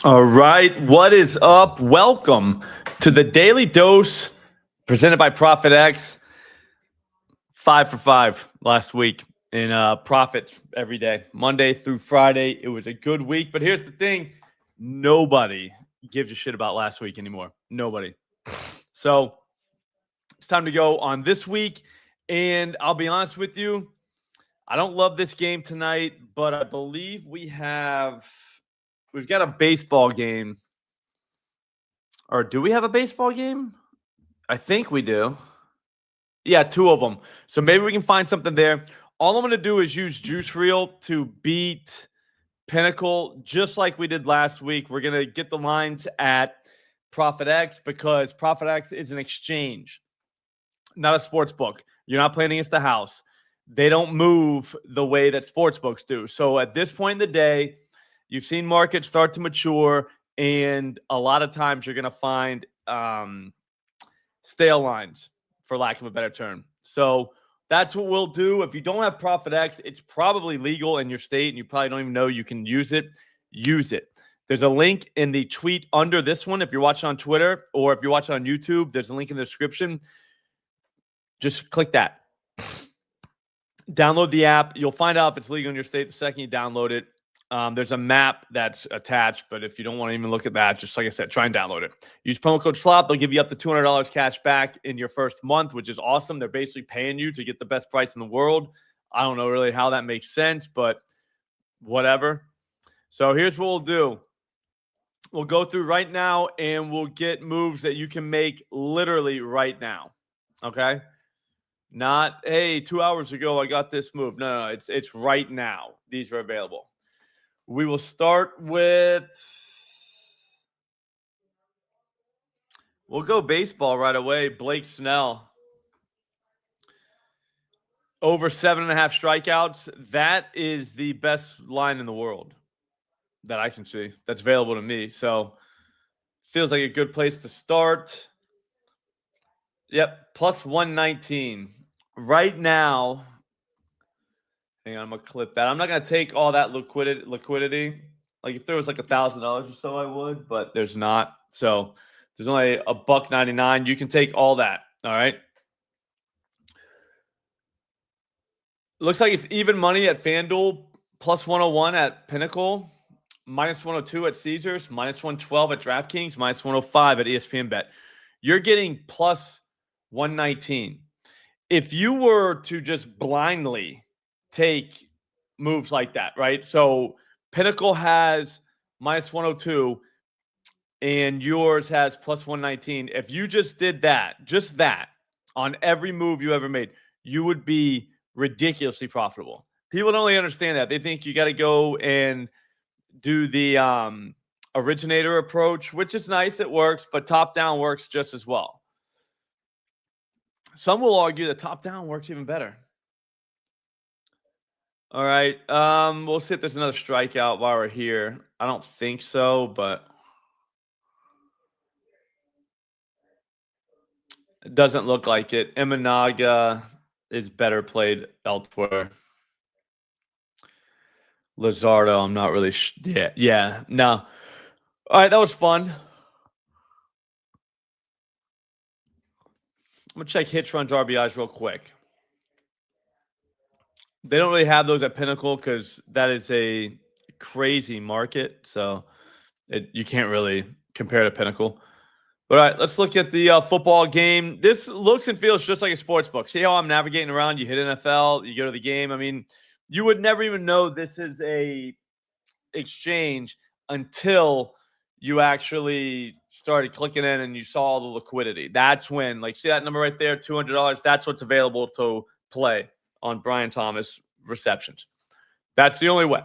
All right, what is up? Welcome to the Daily Dose presented by ProphetX. 5 for 5 last week in profits every day, Monday through Friday. It was a good week, but here's the thing: nobody gives a shit about last week anymore. Nobody. So it's time to go on this week, and I'll be honest with you, I don't love this game tonight, but I believe we've got a baseball game. Or do we have a baseball game? I think we do. Yeah, 2 of them. So maybe we can find something there. All I'm going to do is use Juice Reel to beat Pinnacle just like we did last week. We're going to get the lines at ProphetX because ProphetX is an exchange, not a sports book. You're not playing against the house. They don't move the way that sports books do. So at this point in the day, you've seen markets start to mature, and a lot of times you're going to find stale lines, for lack of a better term. So that's what we'll do. If you don't have ProphetX, it's probably legal in your state, and you probably don't even know you can use it. Use it. There's a link in the tweet under this one. If you're watching on Twitter or if you're watching on YouTube, there's a link in the description. Just click that. Download the app. You'll find out if it's legal in your state the second you download it. There's a map that's attached, but if you don't want to even look at that, just like I said, try and download it. Use promo code Slop. They'll give you up to $200 cash back in your first month, which is awesome. They're basically paying you to get the best price in the world. I don't know really how that makes sense, but whatever. So here's what we'll do. We'll go through right now, and we'll get moves that you can make literally right now, okay? Not, hey, 2 hours ago I got this move. No, it's right now. These are available. We will start with, we'll go baseball right away. Blake Snell. Over 7.5 strikeouts. That is the best line in the world that I can see. That's available to me. So feels like a good place to start. Yep, plus 119. Right now, hang on, I'm going to clip that. I'm not going to take all that liquidity. Like if there was like $1,000 or so, I would, but there's not. So there's only $1.99. You can take all that. All right. Looks like it's even money at FanDuel, plus 101 at Pinnacle, minus 102 at Caesars, minus 112 at DraftKings, minus 105 at ESPN Bet. You're getting plus 119. If you were to just blindly take moves like that, right? So Pinnacle has minus 102 and yours has plus 119. If you just did that, just that, on every move you ever made, you would be ridiculously profitable. People don't really understand that. They think you got to go and do the originator approach, which is nice. It works, but top down works just as well. Some will argue that top down works even better. All right. We'll see if there's another strikeout while we're here. I don't think so, but it doesn't look like it. Imanaga is better played elsewhere. Luzardo, I'm not really yeah. No. All right, that was fun. I'm going to check hits, runs, RBIs real quick. They don't really have those at Pinnacle because that is a crazy market. So you can't really compare to Pinnacle. All right, let's look at the football game. This looks and feels just like a sports book. See how I'm navigating around? You hit NFL, you go to the game. I mean, you would never even know this is a exchange until you actually started clicking in and you saw all the liquidity. That's when, like, see that number right there, $200? That's what's available to play on Brian Thomas receptions. That's the only way.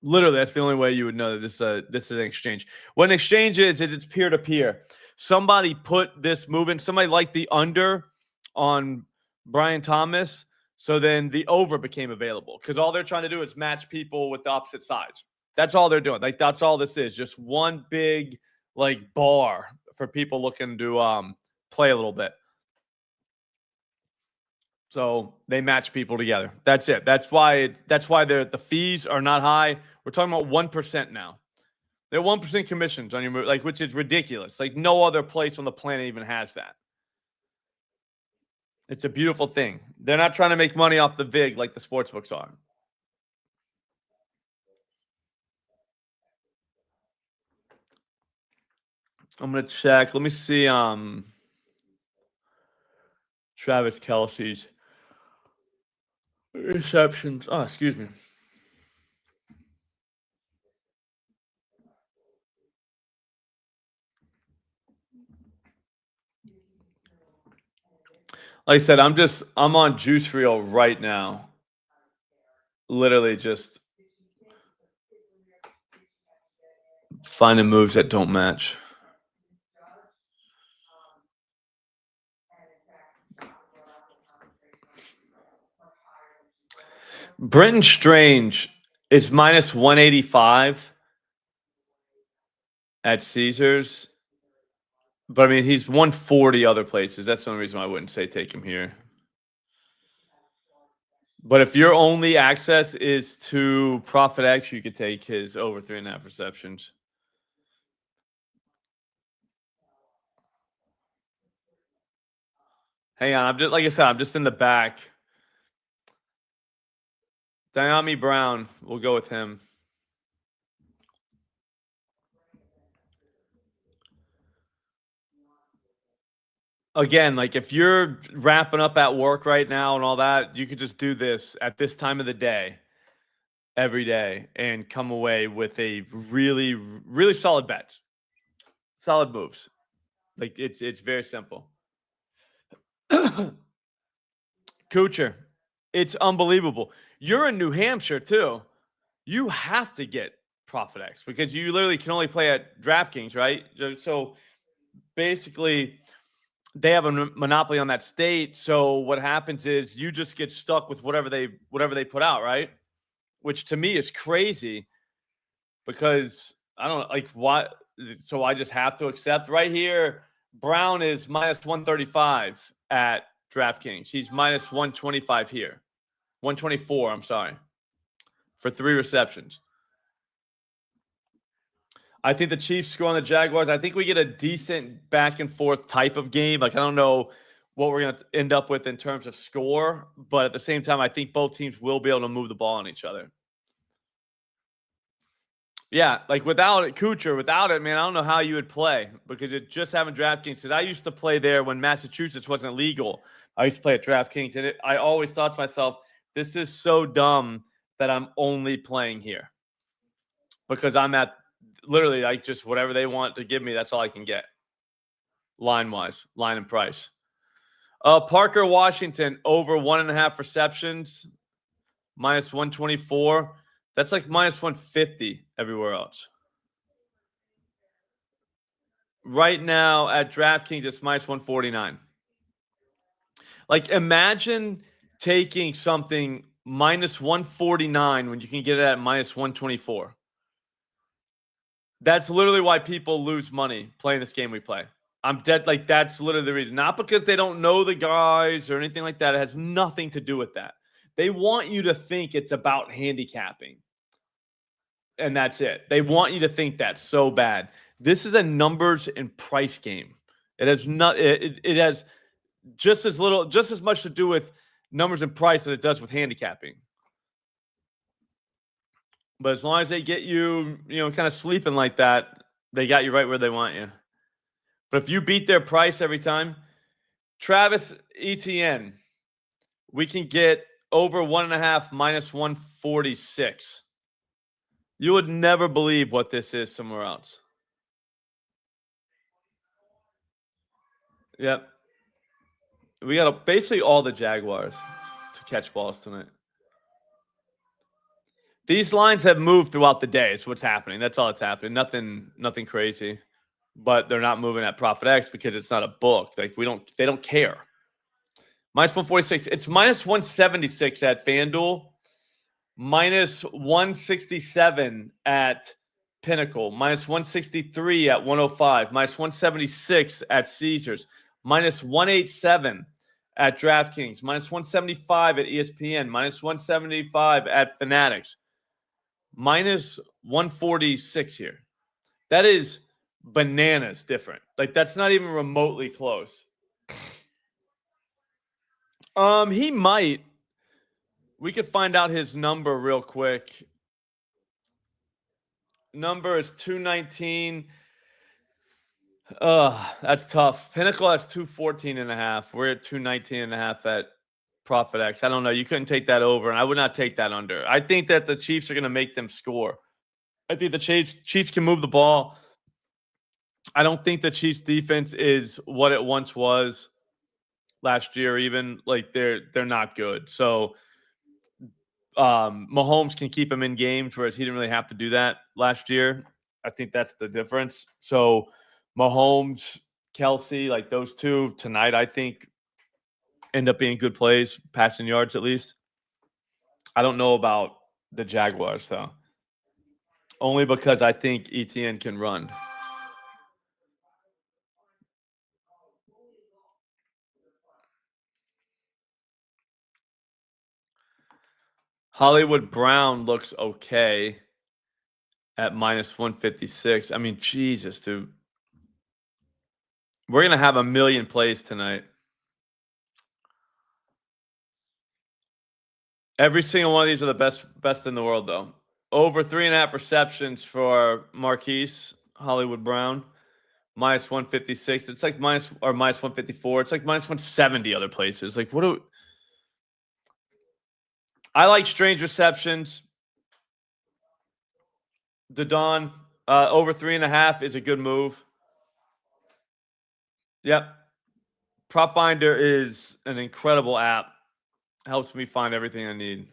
Literally, that's the only way you would know that this is an exchange. What an exchange is it's peer-to-peer. Somebody put this move in. Somebody liked the under on Brian Thomas, so then the over became available because all they're trying to do is match people with the opposite sides. That's all they're doing. Like, that's all this is. Just one big, like, bar for people looking to play a little bit. So they match people together. That's it. That's why the fees are not high. We're talking about 1% now. They're 1% commissions on your move, like, which is ridiculous. Like, no other place on the planet even has that. It's a beautiful thing. They're not trying to make money off the VIG like the sportsbooks are. I'm gonna check. Let me see. Travis Kelce's receptions. Oh, excuse me. Like I said, I'm on Juice Reel right now. Literally just finding moves that don't match. Brenton Strange is minus 185 at Caesars. But I mean, he's 140 other places. That's the only reason why I wouldn't say take him here. But if your only access is to ProphetX, you could take his over 3.5 receptions. Hang on, I'm just like I said, I'm just in the back. Diami Brown, we'll go with him. Again, like if you're wrapping up at work right now and all that, you could just do this at this time of the day every day and come away with a really, really solid bet. Solid moves. Like it's very simple. Kucher, it's unbelievable. You're in New Hampshire too. You have to get ProphetX because you literally can only play at DraftKings, right? So basically, they have a monopoly on that state. So what happens is you just get stuck with whatever they put out, right? Which to me is crazy because I don't like what. So I just have to accept right here. Brown is minus 135 at DraftKings. He's minus 125 here. 124, I'm sorry. For 3 receptions. I think the Chiefs score on the Jaguars. I think we get a decent back and forth type of game. Like, I don't know what we're going to end up with in terms of score, but at the same time, I think both teams will be able to move the ball on each other. Yeah, like without it, Kucher, without it, man, I don't know how you would play because it just having DraftKings. Because I used to play there when Massachusetts wasn't legal. I used to play at DraftKings, and I always thought to myself, this is so dumb that I'm only playing here because I'm at literally like just whatever they want to give me. That's all I can get line-wise, line and price. Parker Washington over 1.5 receptions, minus 124. That's like minus 150 everywhere else. Right now at DraftKings, it's minus 149. Like, imagine taking something minus 149 when you can get it at minus 124. That's literally why people lose money playing this game we play. I'm dead. Like, that's literally the reason. Not because they don't know the guys or anything like that. It has nothing to do with that. They want you to think it's about handicapping. And that's it. They want you to think that so bad. This is a numbers and price game. It has not. It has just as much to do with numbers and price that it does with handicapping. But as long as they get you, kind of sleeping like that, they got you right where they want you. But if you beat their price every time, Travis Etienne, we can get over 1.5 minus 146. You would never believe what this is somewhere else. Yep. We got basically all the Jaguars to catch balls tonight. These lines have moved throughout the day. It's what's happening. That's all that's happening. Nothing crazy. But they're not moving at ProphetX because it's not a book. Like they don't care. Minus 146. It's minus 176 at FanDuel. Minus 167 at Pinnacle. Minus 163 at 105. Minus 176 at Caesars. Minus 187 at DraftKings. Minus 175 at ESPN. Minus 175 at Fanatics. Minus 146 here. That is bananas different. Like, that's not even remotely close. He might. We could find out his number real quick. Number is 219. That's tough. Pinnacle has 214.5. We're at 219.5 at ProphetX. I don't know. You couldn't take that over, and I would not take that under. I think that the Chiefs are going to make them score. I think the Chiefs can move the ball. I don't think the Chiefs defense is what it once was last year. Even like they're not good. So Mahomes can keep him in games, whereas he didn't really have to do that last year. I think that's the difference. So Mahomes, Kelsey, like those two tonight, I think end up being good plays, passing yards at least. I don't know about the Jaguars though, only because I think ETN can run. Hollywood Brown looks okay at minus 156. I mean, Jesus, dude. We're going to have a million plays tonight. Every single one of these are the best in the world, though. Over 3.5 receptions for Marquise Hollywood Brown, minus 156. It's like minus 154. It's like minus 170 other places. Like, I like strange receptions. Don, over 3.5 is a good move. Yep. Prop Finder is an incredible app. Helps me find everything I need.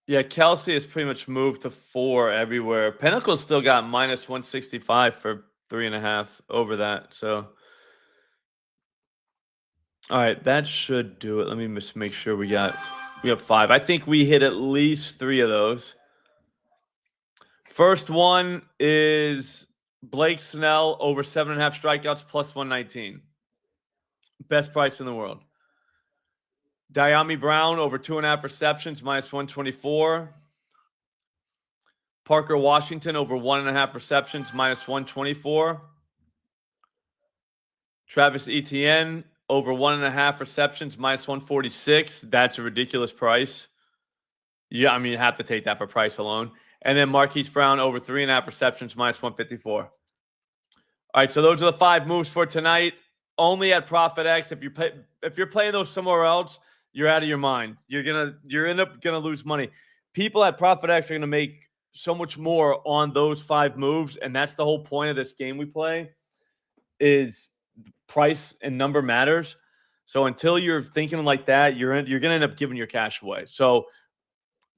Yeah, Kelsey has pretty much moved to 4 everywhere. Pinnacle's still got minus 165 for 3.5 over that. So, all right, that should do it. Let me just make sure we have 5. I think we hit at least 3 of those. First one is Blake Snell over 7.5 strikeouts plus 119. Best price in the world. Diami Brown over 2.5 receptions minus 124. Parker Washington over 1.5 receptions minus 124. Travis Etienne over 1.5 receptions minus 146. That's a ridiculous price. Yeah, I mean, you have to take that for price alone. And then Marquise Brown over 3.5 receptions minus 154. All right, so those are the 5 moves for tonight. Only at ProphetX. If you're playing those somewhere else, you're out of your mind. You're end up gonna lose money. People at ProphetX are gonna make so much more on those 5 moves, and that's the whole point of this game we play. Is price and number matters. So until you're thinking like that, you're gonna end up giving your cash away. So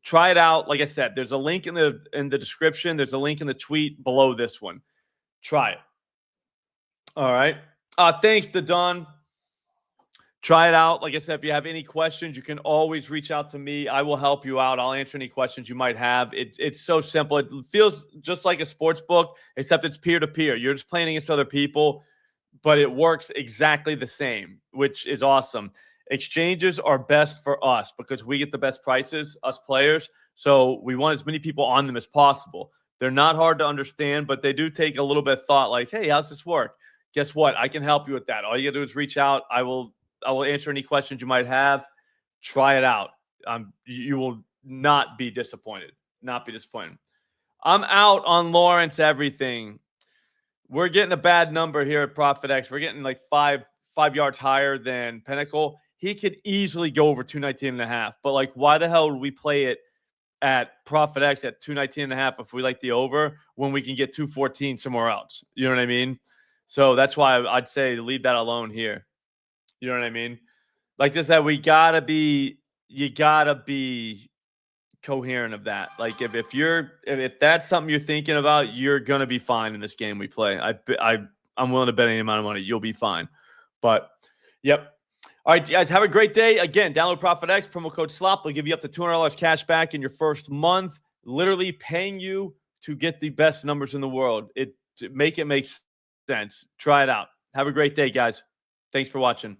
try it out. Like I said, there's a link in the description. There's a link in the tweet below this one. Try it. All right. Thanks to Don. Try it out. Like I said, if you have any questions, you can always reach out to me. I will help you out. I'll answer any questions you might have. It's so simple. It feels just like a sports book, except it's peer-to-peer. You're just playing against other people, but it works exactly the same, which is awesome. Exchanges are best for us because we get the best prices, us players. So we want as many people on them as possible. They're not hard to understand, but they do take a little bit of thought like, hey, how's this work? Guess what? I can help you with that. All you got to do is reach out. I will answer any questions you might have. Try it out. You will not be disappointed. Not be disappointed. I'm out on Lawrence everything. We're getting a bad number here at ProphetX. We're getting like 5 yards higher than Pinnacle. He could easily go over 219.5. But like, why the hell would we play it at ProphetX at 219.5 if we like the over when we can get 214 somewhere else? You know what I mean? So that's why I'd say leave that alone here. You know what I mean? Like I said, you gotta be coherent of that. Like if that's something you're thinking about, you're gonna be fine in this game we play. I'm willing to bet any amount of money you'll be fine. But yep. All right, guys, have a great day. Again, download ProphetX, promo code SLOP. They'll give you up to $200 cash back in your first month, literally paying you to get the best numbers in the world. To make it make sense. Try it out. Have a great day, guys. Thanks for watching.